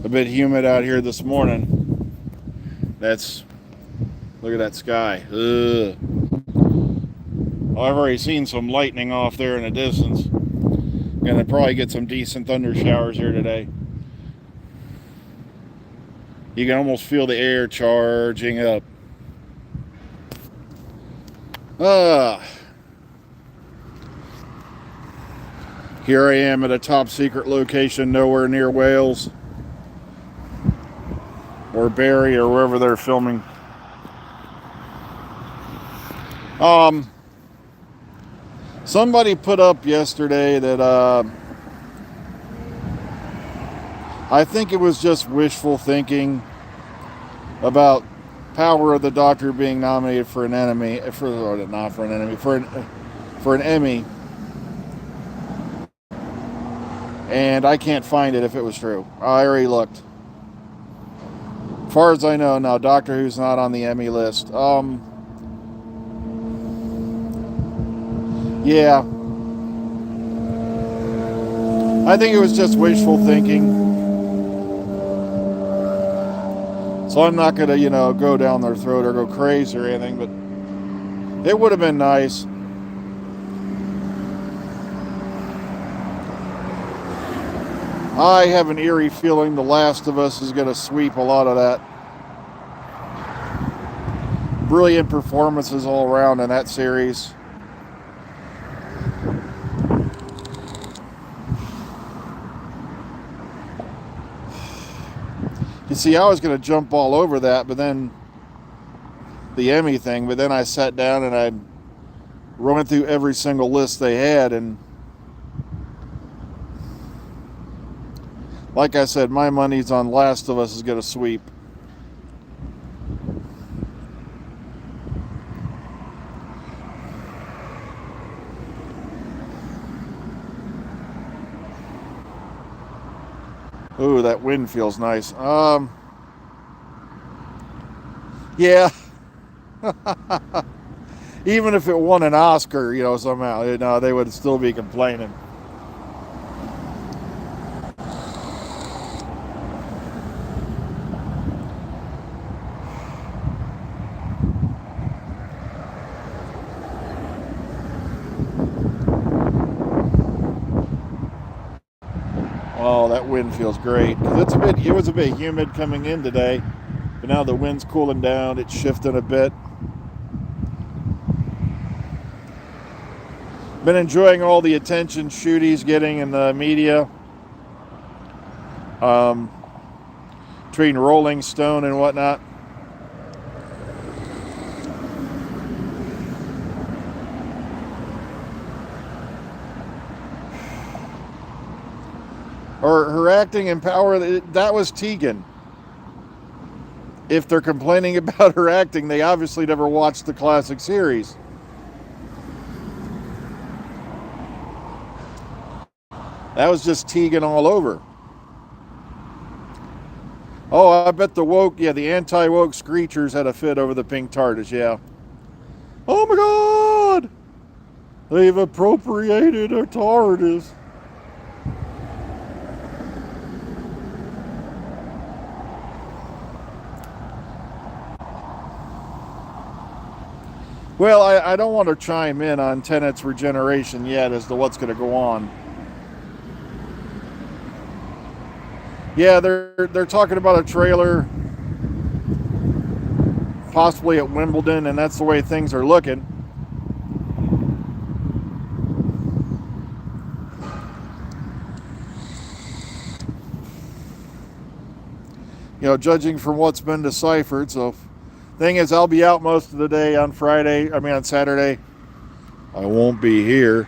a bit humid out here this morning. That's Look at that sky. Ugh. Well, I've already seen some lightning off there in the distance. Gonna probably get some decent thunder showers here today. You can almost feel the air charging up. Ah, here I am at a top secret location nowhere near Wales or Barrie or wherever they're filming. Um, Somebody put up yesterday that I think it was just wishful thinking about Power of the Doctor being nominated for an enemy for not for an enemy for an Emmy, and I can't find it if it was true. I already looked. As far as I know, now Doctor Who's not on the Emmy list. Yeah, I think it was just wishful thinking. So I'm not gonna, go down their throat or go crazy or anything, but it would have been nice. I have an eerie feeling The Last of Us is gonna sweep a lot of that. Brilliant performances all around in that series. You see, I was going to jump all over that, but then the Emmy thing, but then I sat down and I went through every single list they had, and like I said, my money's on Last of Us is going to sweep. Ooh, that wind feels nice. Yeah. Even if it won an Oscar, somehow, they would still be complaining. Oh, that wind feels great. It was a bit humid coming in today, but now the wind's cooling down. It's shifting a bit. Been enjoying all the attention Shooty's getting in the media. Um, Between Rolling Stone and whatnot. Or her acting in Power, that was Tegan. If they're complaining about her acting, they obviously never watched the classic series. That was just Tegan all over. Oh, I bet the anti-woke screechers had a fit over the pink TARDIS, yeah. Oh my god! They've appropriated a TARDIS. Well, I don't want to chime in on Tennant's regeneration yet as to what's going to go on. Yeah, they're talking about a trailer, possibly at Wimbledon, and that's the way things are looking. Judging from what's been deciphered. So, thing is, I'll be out most of the day on Saturday. I won't be here.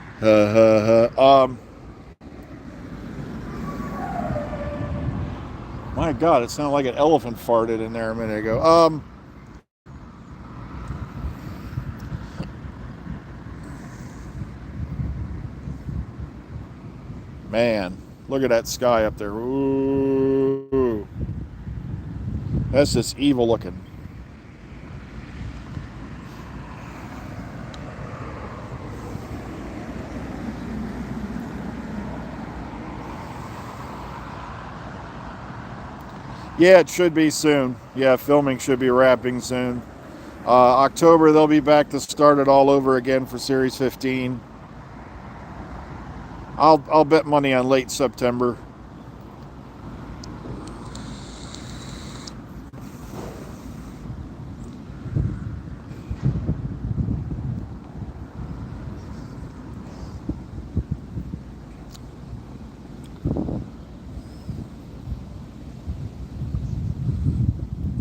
My God, it sounded like an elephant farted in there a minute ago. Man, look at that sky up there. Ooh, that's just evil looking. Yeah, it should be soon. Yeah, filming should be wrapping soon. October they'll be back to start it all over again for Series 15. I'll bet money on late September.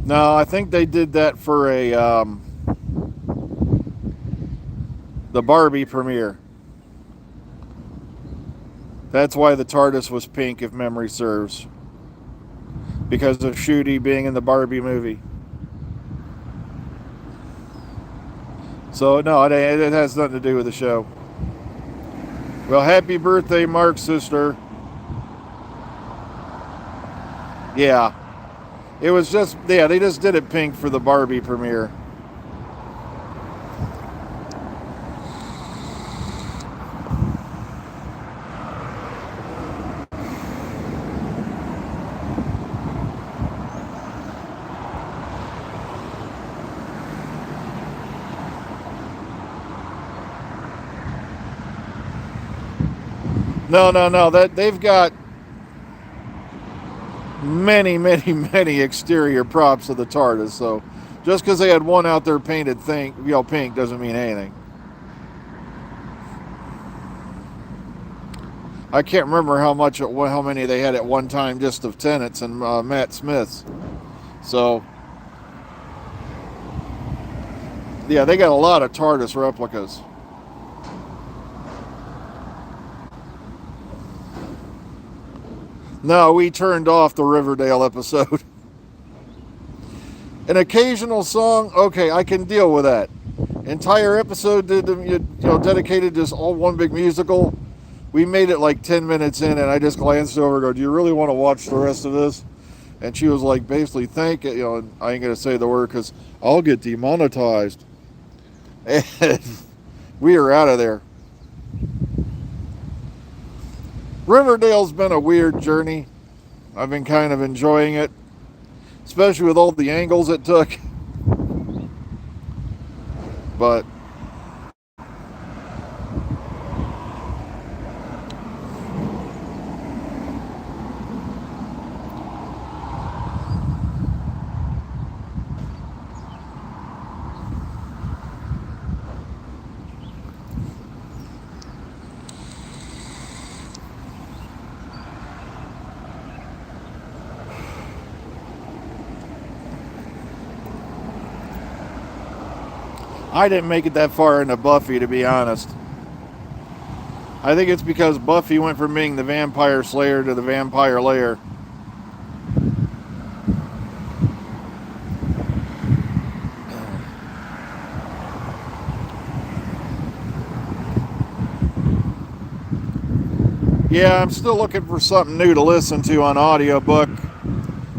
No, I think they did that for the Barbie premiere. That's why the TARDIS was pink, if memory serves, because of Shooty being in the Barbie movie. So no, it has nothing to do with the show. Well, happy birthday, Mark, sister. Yeah, it was just, yeah, they just did it pink for the Barbie premiere. No. That they've got many, many, many exterior props of the TARDIS. So just because they had one out there painted pink doesn't mean anything. I can't remember how many they had at one time, just of Tennant's and Matt Smith's. So yeah, they got a lot of TARDIS replicas. No, we turned off the Riverdale episode. An occasional song, okay, I can deal with that. Entire episode dedicated just all one big musical. We made it like 10 minutes in, and I just glanced over and go, do you really want to watch the rest of this? And she was like, basically, thank it. And I ain't going to say the word because I'll get demonetized. And we are out of there. Riverdale's been a weird journey. I've been kind of enjoying it, especially with all the angles it took. But I didn't make it that far into Buffy, to be honest. I think it's because Buffy went from being the vampire slayer to the vampire lair. Yeah, I'm still looking for something new to listen to on audiobook.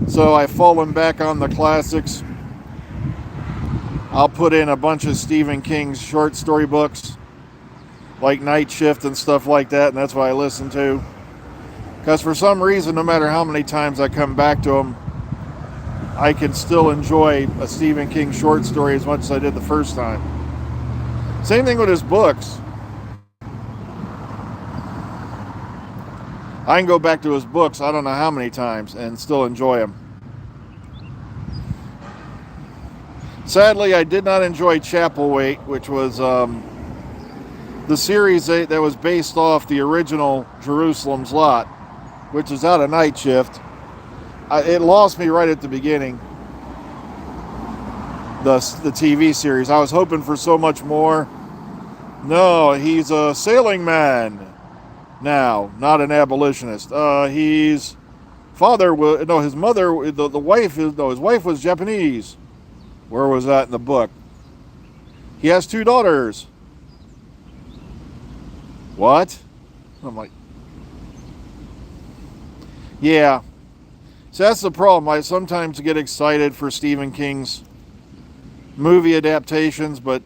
So I've fallen back on the classics. I'll put in a bunch of Stephen King's short story books, like Night Shift and stuff like that, and that's what I listen to. Because for some reason, no matter how many times I come back to them, I can still enjoy a Stephen King short story as much as I did the first time. Same thing with his books. I can go back to his books I don't know how many times and still enjoy them. Sadly, I did not enjoy Chapelwaite, which was the series that was based off the original Jerusalem's Lot, which is out of Night Shift. It lost me right at the beginning, the TV series. I was hoping for so much more. No, he's a sailing man now, not an abolitionist. His wife was Japanese. Where was that in the book? He has 2 daughters. What? I'm like, yeah. So that's the problem. I sometimes get excited for Stephen King's movie adaptations, but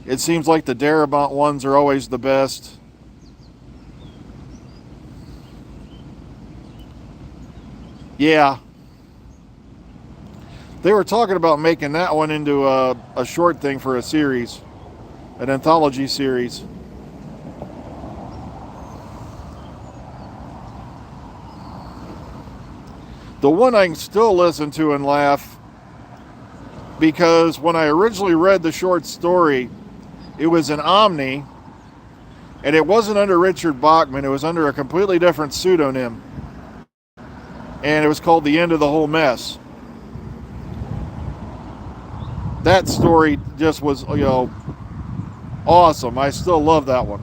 it seems like the Darabont ones are always the best. Yeah. They were talking about making that one into a short thing for a series, an anthology series. The one I can still listen to and laugh, because when I originally read the short story, it was in Omni, and it wasn't under Richard Bachman. It was under a completely different pseudonym, and it was called The End of the Whole Mess. That story just was, awesome. I still love that one.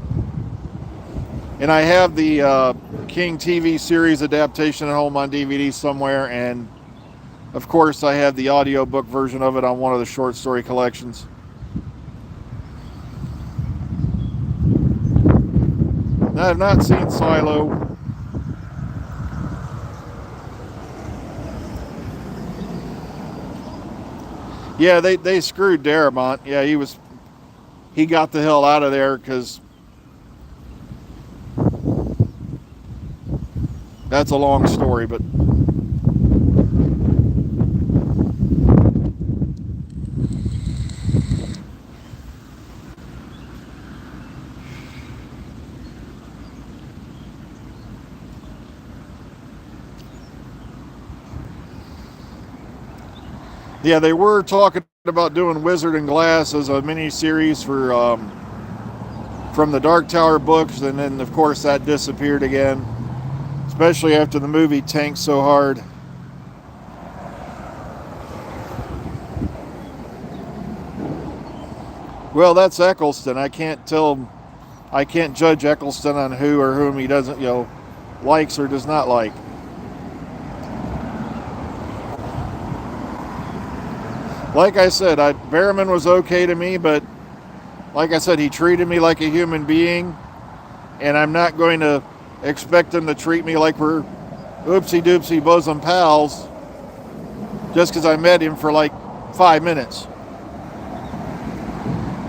And I have the King TV series adaptation at home on DVD somewhere, and of course I have the audiobook version of it on one of the short story collections. I have not seen Silo. Yeah, they screwed Darabont. Yeah, he got the hell out of there because that's a long story, but yeah, they were talking about doing Wizard and Glass as a mini-series for from the Dark Tower books, and then of course that disappeared again, especially after the movie tanked so hard. Well, that's Eccleston. I can't judge Eccleston on who or whom he doesn't, likes or does not like. Like I said, Barrowman was okay to me, but like I said, he treated me like a human being, and I'm not going to expect him to treat me like we're oopsie-doopsie bosom pals just because I met him for like 5 minutes.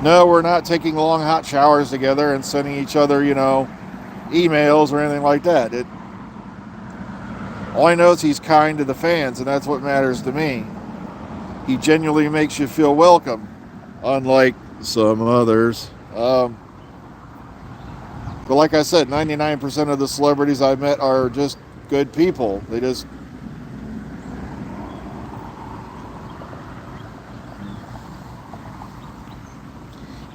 No, we're not taking long hot showers together and sending each other, emails or anything like that. All I know is he's kind to the fans, and that's what matters to me. He genuinely makes you feel welcome, unlike some others. But like I said, 99% of the celebrities I've met are just good people.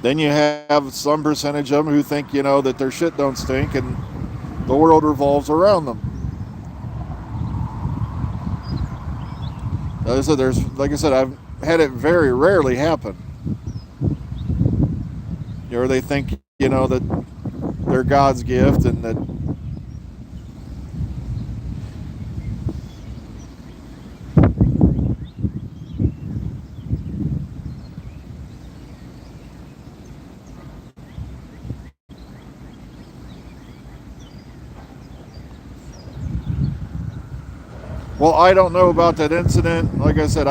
Then you have some percentage of them who think, that their shit don't stink and the world revolves around them. Like I said, I've had it very rarely happen. Or they think, that they're God's gift and that well, I don't know about that incident. Like I said,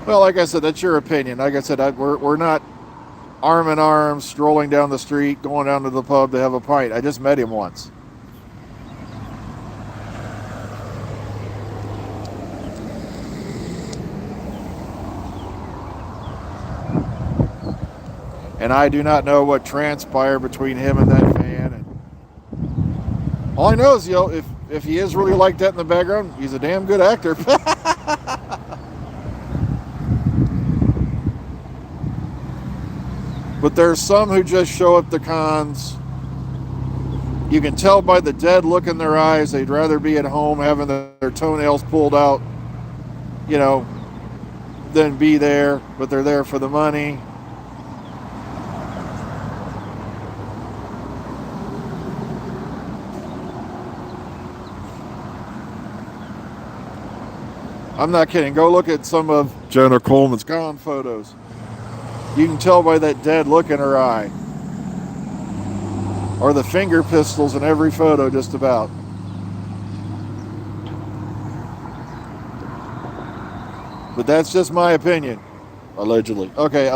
well, like I said, that's your opinion. Like I said, we're not arm in arm, strolling down the street, going down to the pub to have a pint. I just met him once. And I do not know what transpired between him and that fan. And all I know is, if he is really like that in the background, he's a damn good actor. But there's some who just show up to cons. You can tell by the dead look in their eyes they'd rather be at home having their toenails pulled out, than be there, but they're there for the money. I'm not kidding. Go look at some of Jenna Coleman's gone photos. You can tell by that dead look in her eye. Or the finger pistols in every photo, just about. But that's just my opinion. Allegedly. Okay,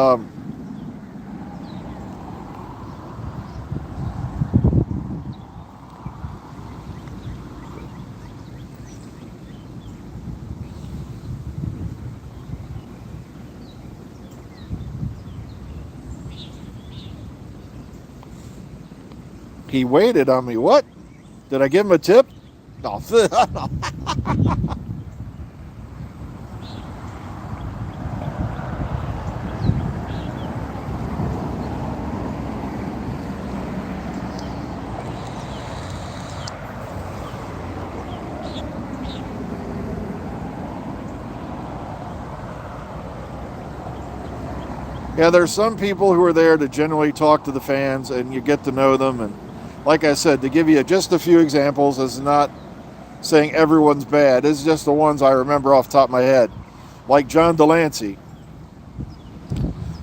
he waited on me. What? Did I give him a tip? No. Yeah, there's some people who are there to generally talk to the fans and you get to know them. And like I said, to give you just a few examples, is not saying everyone's bad. It's just the ones I remember off the top of my head. Like John Delancey.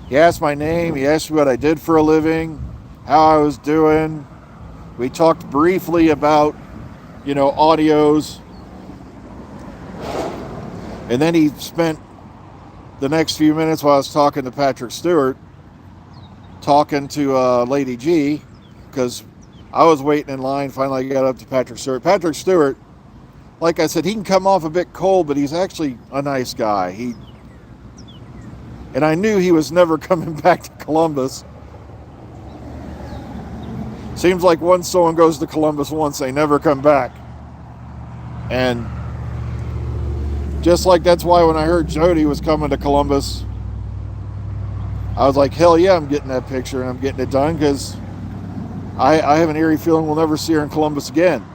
He asked my name. He asked me what I did for a living, how I was doing. We talked briefly about, audios. And then he spent the next few minutes while I was talking to Patrick Stewart, talking to Lady G, because I was waiting in line. Finally, I got up to Patrick Stewart. Patrick Stewart, like I said, he can come off a bit cold, but he's actually a nice guy. And I knew he was never coming back to Columbus. Seems like once someone goes to Columbus once, they never come back. And just like that's why when I heard Jody was coming to Columbus, I was like, hell yeah, I'm getting that picture and I'm getting it done, because I have an eerie feeling we'll never see her in Columbus again.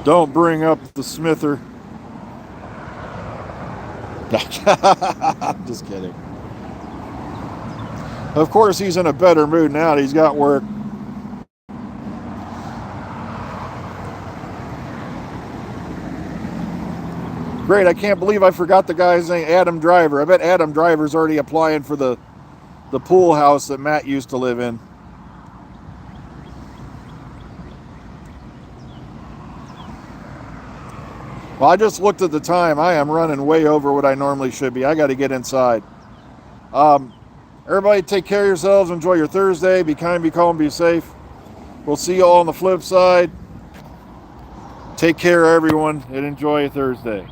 Don't bring up the Smither. I'm just kidding. Of course, he's in a better mood now that he's got work. Great, I can't believe I forgot the guy's name, Adam Driver. I bet Adam Driver's already applying for the pool house that Matt used to live in. Well, I just looked at the time. I am running way over what I normally should be. I got to get inside. Everybody take care of yourselves. Enjoy your Thursday. Be kind, be calm, be safe. We'll see you all on the flip side. Take care, everyone, and enjoy your Thursday.